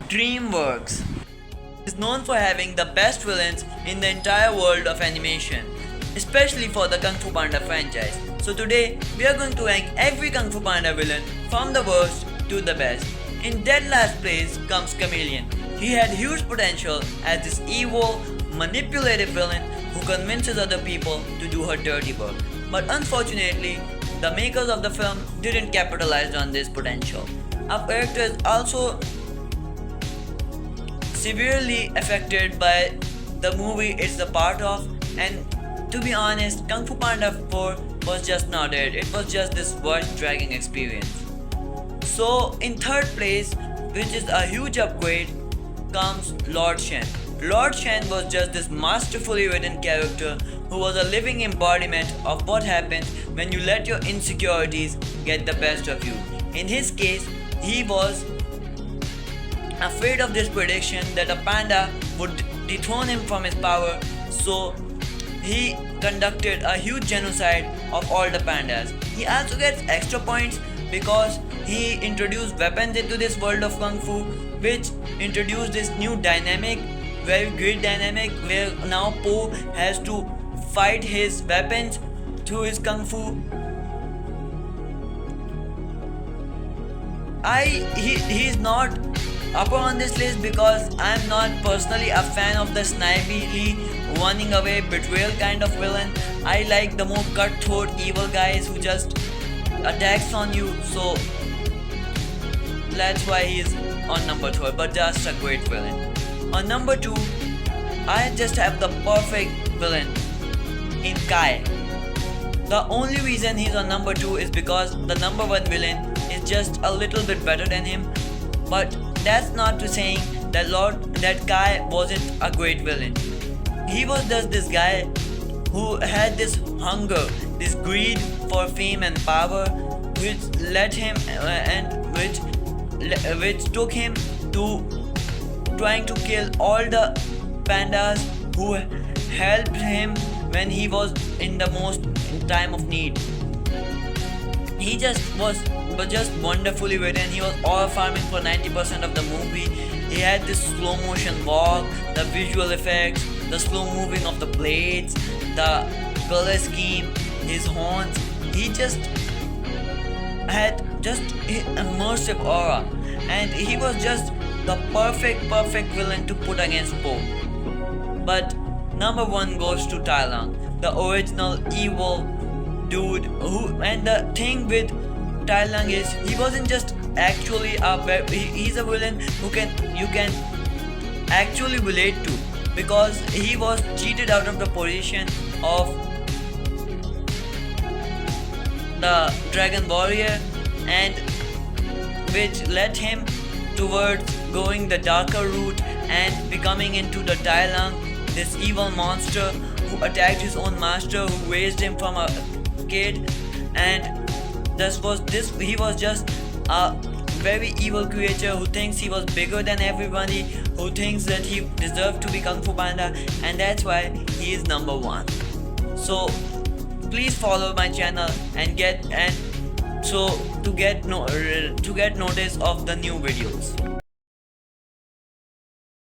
DreamWorks is known for having the best villains in the entire world of animation, especially for the Kung Fu Panda franchise. So today we are going to rank every Kung Fu Panda villain from the worst to the best. In dead last place comes Chameleon. He had huge potential as this evil, manipulative villain who convinces other people to do her dirty work. But unfortunately, the makers of the film didn't capitalize on this potential. Our character is also severely affected by the movie it's a part of, and to be honest, Kung Fu Panda 4 was just not it was just this worst dragging experience. So in third place, which is a huge upgrade, comes Lord Shen. Lord Shen was just this masterfully written character who was a living embodiment of what happens when you let your insecurities get the best of you. In his case, he was afraid of this prediction that a panda would dethrone him from his power, so he conducted a huge genocide of all the pandas. He also gets extra points because he introduced weapons into this world of Kung Fu, which introduced this new dynamic, very great dynamic, where now Po has to fight his weapons through his Kung Fu. He's not upper on this list because I'm not personally a fan of the snively running away betrayal kind of villain. I like the more cutthroat evil guys who just attacks on you, so that's why he's on number 3, but just a great villain. On number 2, I just have the perfect villain in Kai. The only reason he's on number 2 is because the number 1 villain is just a little bit better than him, but that's not to saying that Kai wasn't a great villain. He was just this guy who had this hunger, this greed for fame and power, which led him which took him to trying to kill all the pandas who helped him when he was in the most time of need. He just was just wonderfully written. He was all farming for 90% of the movie. He had this slow motion walk, the visual effects, the slow moving of the blades, the color scheme, his horns. He just had just immersive aura, and he was just the perfect villain to put against Po. But number 1 goes to Tai Lung, the original evil dude and the thing with Tai Lung is he wasn't just actually he's a villain you can actually relate to, because he was cheated out of the position of the Dragon Warrior, and which led him towards going the darker route and becoming into the Tai Lung, this evil monster who attacked his own master, who raised him from a kid, and he was just a very evil creature who thinks he was bigger than everybody, who thinks that he deserved to be Kung Fu Panda, and that's why he is number 1. So please follow my channel to get notice of the new videos.